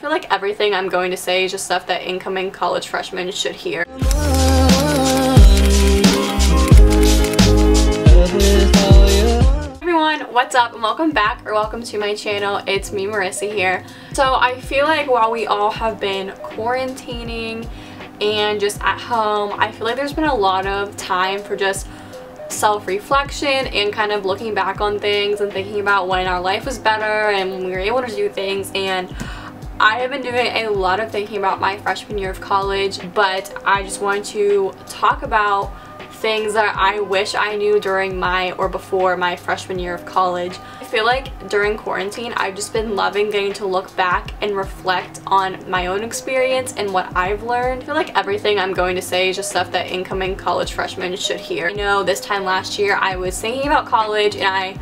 I feel like everything I'm going to say is just stuff that incoming college freshmen should hear. Everyone, what's up and welcome back or welcome to my channel. It's me, Marissa here. So I feel like while we all have been quarantining and just at home, I feel like there's been a lot of time for just self-reflection and kind of looking back on things and thinking about when our life was better and when we were able to do things. And I have been doing a lot of thinking about my freshman year of college, but I just wanted to talk about things that I wish I knew during my or before my freshman year of college. I feel like during quarantine I've just been loving getting to look back and reflect on my own experience and what I've learned. I feel like everything I'm going to say is just stuff that incoming college freshmen should hear. I know this time last year I was thinking about college and I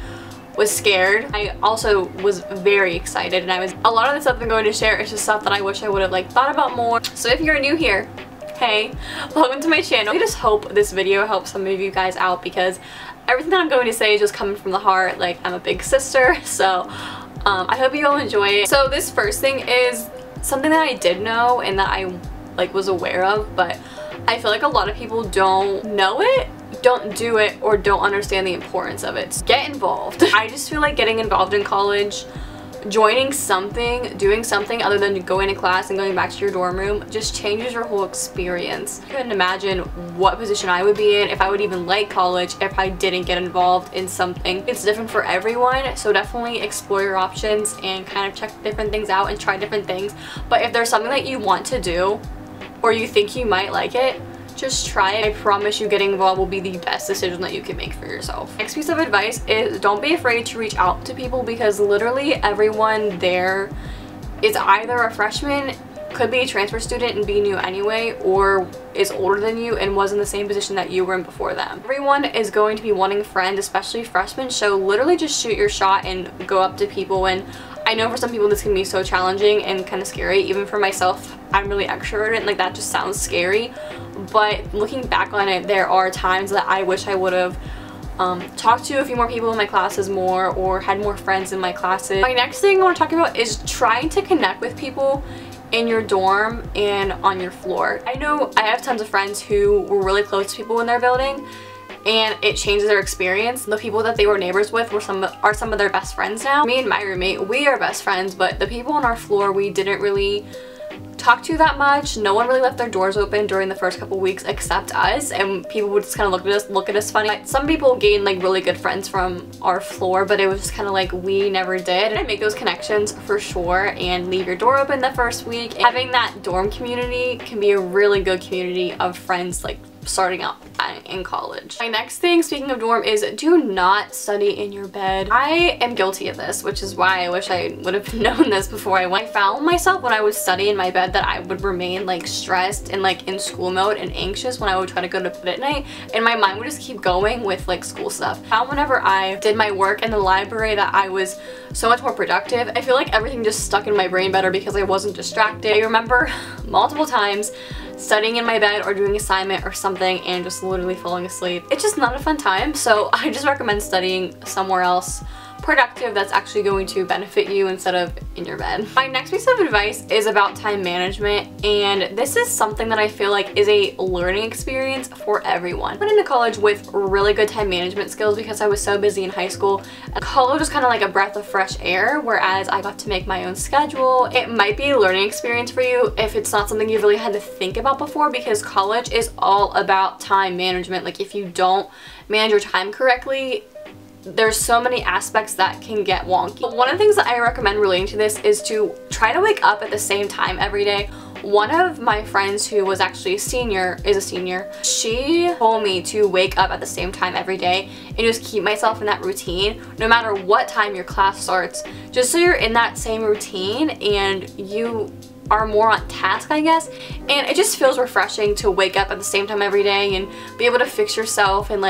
was scared. I also was very excited, and a lot of the stuff I'm going to share is just stuff that I wish I would have thought about more. So if you're new here, hey, welcome to my channel. I just hope this video helps some of you guys out because everything that I'm going to say is just coming from the heart. Like, I'm a big sister, so I hope you all enjoy it. So this first thing is something that I did know and that I was aware of, but I feel like a lot of people don't know it, don't do it, or don't understand the importance of it. So get involved. I just feel like getting involved in college, joining something, doing something other than going to class and going back to your dorm room just changes your whole experience. I couldn't imagine what position I would be in, if I would even like college, if I didn't get involved in something. It's different for everyone, so definitely explore your options and kind of check different things out and try different things. But if there's something that you want to do or you think you might like it, just try it. I promise you getting involved will be the best decision that you can make for yourself. Next piece of advice is don't be afraid to reach out to people because literally everyone there is either a freshman, could be a transfer student and be new anyway, or is older than you and was in the same position that you were in before them. Everyone is going to be wanting friends, especially freshmen, so literally just shoot your shot and go up to people. And I know for some people this can be so challenging and kind of scary. Even for myself, I'm really extroverted and that just sounds scary, but looking back on it, there are times that I wish I would have talked to a few more people in my classes more or had more friends in my classes. My next thing I want to talk about is trying to connect with people in your dorm and on your floor. I know I have tons of friends who were really close to people in their building and it changes their experience. The people that they were neighbors with are some of their best friends now. Me and my roommate, we are best friends, but the people on our floor we didn't really talk to that much. No one really left their doors open during the first couple weeks except us, and people would just kind of look at us funny. Some people gained really good friends from our floor, but it was just kind of we never did. And make those connections for sure and leave your door open the first week. And having that dorm community can be a really good community of friends starting out in college. My next thing, speaking of dorm, is do not study in your bed. I am guilty of this, which is why I wish I would have known this before I went. I found myself when I would study in my bed that I would remain stressed and in school mode and anxious when I would try to go to bed at night, and my mind would just keep going with school stuff. I found whenever I did my work in the library that I was so much more productive. I feel like everything just stuck in my brain better because I wasn't distracted. I remember multiple times studying in my bed or doing assignment or something and just literally falling asleep. It's just not a fun time, so I just recommend studying somewhere else productive that's actually going to benefit you instead of in your bed. My next piece of advice is about time management, and this is something that I feel like is a learning experience for everyone. I went into college with really good time management skills because I was so busy in high school. College was kind of like a breath of fresh air, whereas I got to make my own schedule. It might be a learning experience for you if it's not something you've really had to think about before, because college is all about time management. If you don't manage your time correctly, there's so many aspects that can get wonky. But one of the things that I recommend relating to this is to try to wake up at the same time every day. One of my friends who was actually a senior, she told me to wake up at the same time every day and just keep myself in that routine no matter what time your class starts, just so you're in that same routine and you are more on task, I guess. And it just feels refreshing to wake up at the same time every day and be able to fix yourself and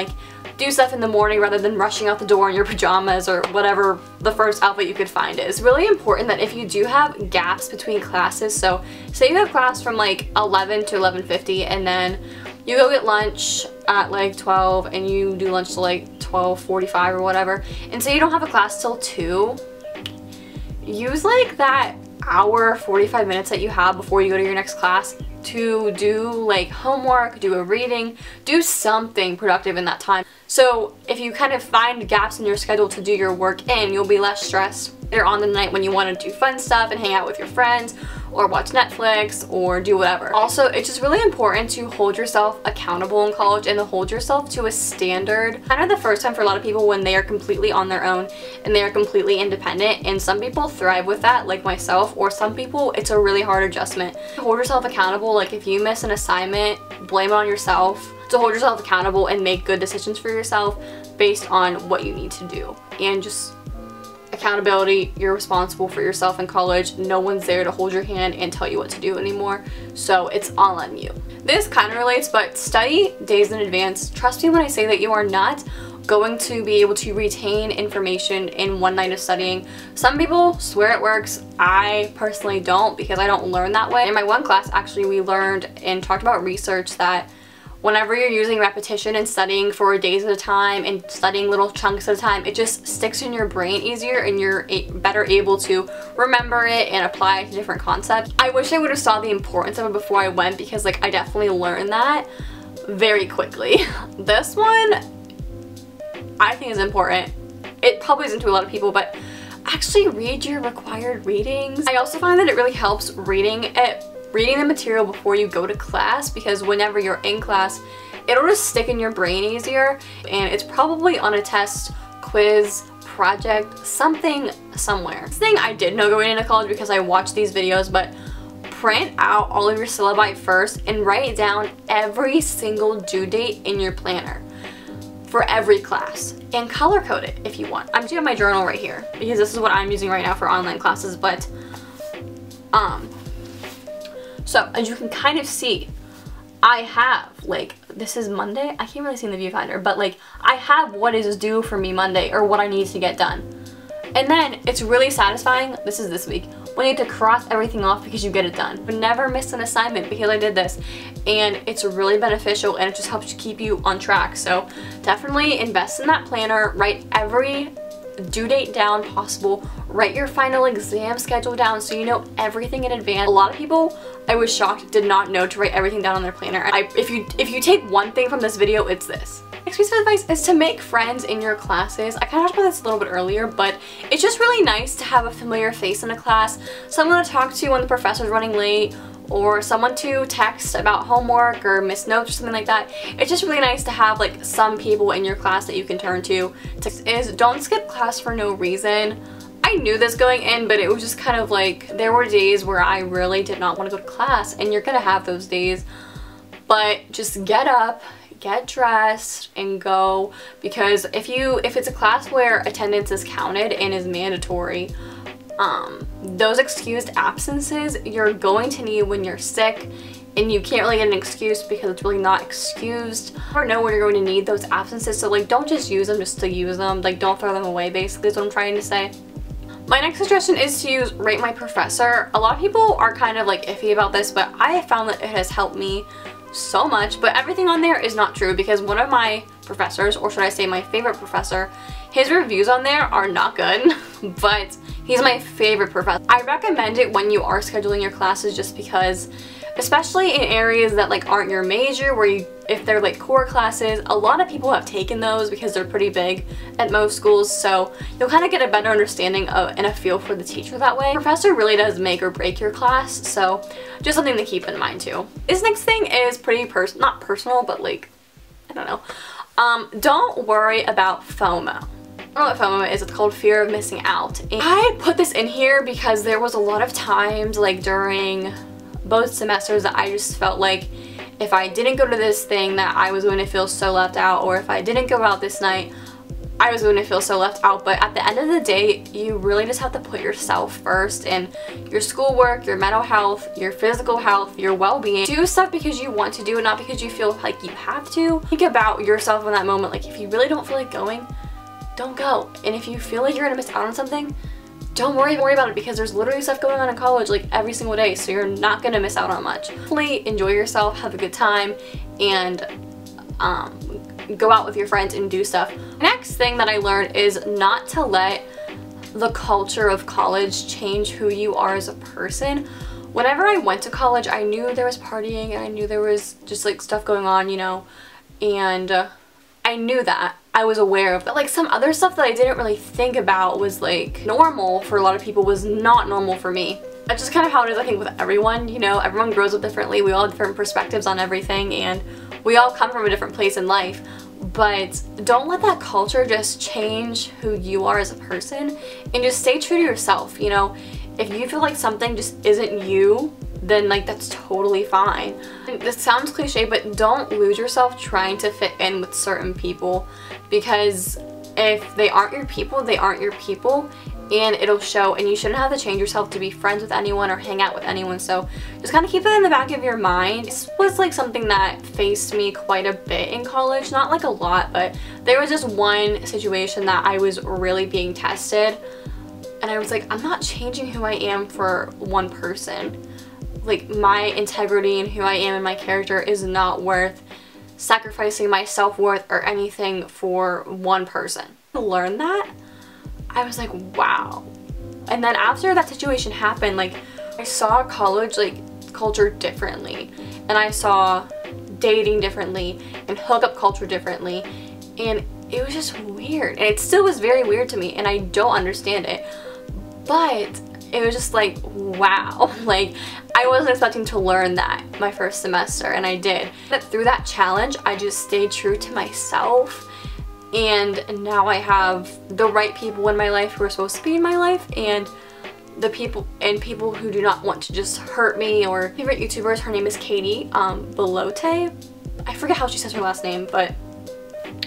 do stuff in the morning rather than rushing out the door in your pajamas or whatever the first outfit you could find is. It's really important that if you do have gaps between classes, so say you have class from 11 to 11:50 and then you go get lunch at 12 and you do lunch till 12:45 or whatever, and say you don't have a class till 2, use that hour, 45 minutes that you have before you go to your next class to do like homework, do a reading, do something productive in that time. So if you kind of find gaps in your schedule to do your work in, you'll be less stressed later on the night when you want to do fun stuff and hang out with your friends or watch Netflix or do whatever. Also, it's just really important to hold yourself accountable in college and to hold yourself to a standard. Kind of the first time for a lot of people when they are completely on their own and they are completely independent, and some people thrive with that like myself, or some people it's a really hard adjustment. Hold yourself accountable. Like if you miss an assignment, blame it on yourself. To hold yourself accountable and make good decisions for yourself based on what you need to do. And just accountability, you're responsible for yourself in college. No one's there to hold your hand and tell you what to do anymore, so it's all on you. This kind of relates, but study days in advance. Trust me when I say that you are not going to be able to retain information in one night of studying. Some people swear it works. I personally don't, because I don't learn that way. In my one class, actually, we learned and talked about research that whenever you're using repetition and studying for days at a time and studying little chunks at a time, it just sticks in your brain easier and you're better able to remember it and apply it to different concepts. I wish I would have saw the importance of it before I went, because like I definitely learned that very quickly. This one I think is important. It probably isn't to a lot of people, but actually read your required readings. I also find that it really helps reading the material before you go to class, because whenever you're in class, it'll just stick in your brain easier, and it's probably on a test, quiz, project, something somewhere. This thing I did know going into college because I watched these videos, but print out all of your syllabi first and write down every single due date in your planner for every class, and color code it if you want. I'm doing my journal right here because this is what I'm using right now for online classes, but so as you can kind of see, I have like, this is Monday, I can't really see in the viewfinder, but like I have what is due for me Monday or what I need to get done. And then it's really satisfying, this is this week, when you have to cross everything off because you get it done. But never miss an assignment because I did this, and it's really beneficial and it just helps keep you on track. So definitely invest in that planner, write every due date down possible, write your final exam schedule down so you know everything in advance. A lot of people, I was shocked, did not know to write everything down on their planner. If you take one thing from this video, it's this. Next piece of advice is to make friends in your classes. I kind of talked about this a little bit earlier, but it's just really nice to have a familiar face in a class, someone to talk to when the professor's running late, or someone to text about homework or miss notes or something like that. It's just really nice to have like some people in your class that you can turn to. Is don't skip class for no reason. I knew this going in, but it was just kind of like, there were days where I really did not want to go to class, and you're gonna have those days, but just get up, get dressed, and go. Because if it's a class where attendance is counted and is mandatory, those excused absences you're going to need when you're sick, and you can't really get an excuse because it's really not excused. You never know when you're going to need those absences, so like don't just use them just to use them. Like don't throw them away, basically is what I'm trying to say. My next suggestion is to use Rate My Professor. A lot of people are kind of like iffy about this, but I have found that it has helped me so much. But everything on there is not true, because one of my professors, or should I say my favorite professor, his reviews on there are not good, but he's my favorite professor. I recommend it when you are scheduling your classes, just because, especially in areas that like aren't your major, where if they're like core classes, a lot of people have taken those because they're pretty big at most schools, so you'll kind of get a better understanding of and a feel for the teacher that way. Professor really does make or break your class, so just something to keep in mind too. This next thing is pretty not personal, but like, I don't know. Don't worry about FOMO. I don't know what FOMO is. It's called fear of missing out. And I put this in here because there was a lot of times like during both semesters that I just felt like if I didn't go to this thing that I was going to feel so left out, or if I didn't go out this night, I was going to feel so left out. But at the end of the day, you really just have to put yourself first, and your schoolwork, your mental health, your physical health, your well-being. Do stuff because you want to do it, not because you feel like you have to. Think about yourself in that moment. Like if you really don't feel like going, don't go. And if you feel like you're gonna miss out on something, don't worry about it, because there's literally stuff going on in college like every single day, so you're not gonna miss out on much. Hopefully enjoy yourself, have a good time, and go out with your friends and do stuff. Next thing that I learned is not to let the culture of college change who you are as a person. Whenever I went to college, I knew there was partying and I knew there was just like stuff going on, you know, and I knew that. I was aware of, but like some other stuff that I didn't really think about was like normal for a lot of people was not normal for me. That's just kind of how it is, I think, with everyone, you know, everyone grows up differently, we all have different perspectives on everything, and we all come from a different place in life. But don't let that culture just change who you are as a person, and just stay true to yourself, you know. If you feel like something just isn't you, then like that's totally fine. And this sounds cliche, but don't lose yourself trying to fit in with certain people, because if they aren't your people, they aren't your people, and it'll show, and you shouldn't have to change yourself to be friends with anyone or hang out with anyone. So just kind of keep it in the back of your mind. This was like something that faced me quite a bit in college, not like a lot, but there was just one situation that I was really being tested, and I was like, I'm not changing who I am for one person. Like, my integrity and who I am and my character is not worth sacrificing my self-worth or anything for one person. To learn that, I was like, wow. And then after that situation happened, like, I saw college like culture differently, and I saw dating differently and hookup culture differently, and it was just weird, and it still was very weird to me, and I don't understand it. But it was just like, wow, like I wasn't expecting to learn that my first semester, and I did. But through that challenge, I just stayed true to myself, and now I have the right people in my life who are supposed to be in my life, and the people who do not want to just hurt me. Or favorite YouTubers, her name is Katie Belote. I forget how she says her last name, but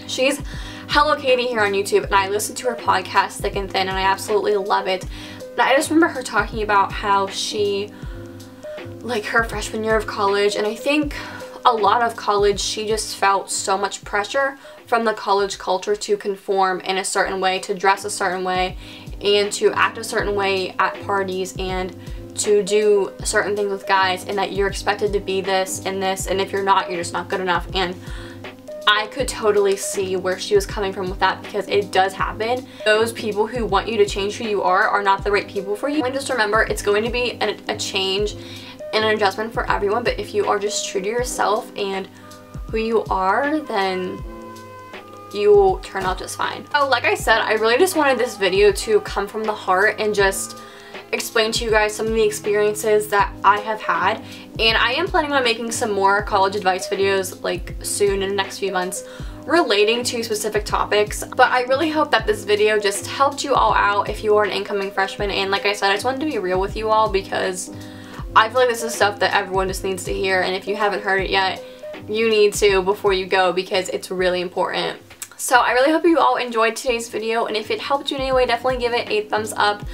she's Hello Katie here on YouTube, and I listen to her podcast Thick and Thin, and I absolutely love it. And I just remember her talking about how she, like her freshman year of college, and I think a lot of college, she just felt so much pressure from the college culture to conform in a certain way, to dress a certain way, and to act a certain way at parties, and to do certain things with guys, and that you're expected to be this, and if you're not, you're just not good enough. And I could totally see where she was coming from with that, because it does happen. Those people who want you to change who you are not the right people for you. And just remember, it's going to be a change and an adjustment for everyone, but if you are just true to yourself and who you are, then you will turn out just fine. So like I said, I really just wanted this video to come from the heart and just explain to you guys some of the experiences that I have had, and I am planning on making some more college advice videos like soon in the next few months relating to specific topics. But I really hope that this video just helped you all out if you are an incoming freshman, and like I said, I just wanted to be real with you all because I feel like this is stuff that everyone just needs to hear, and if you haven't heard it yet, you need to before you go, because it's really important. So I really hope you all enjoyed today's video, and if it helped you in any way, definitely give it a thumbs up.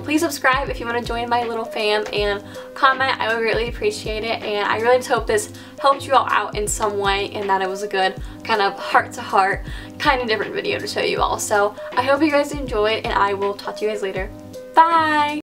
Please subscribe if you want to join my little fam, and comment. I would greatly appreciate it, and I really just hope this helped you all out in some way, and that it was a good kind of heart-to-heart kind of different video to show you all. So I hope you guys enjoyed, and I will talk to you guys later. Bye!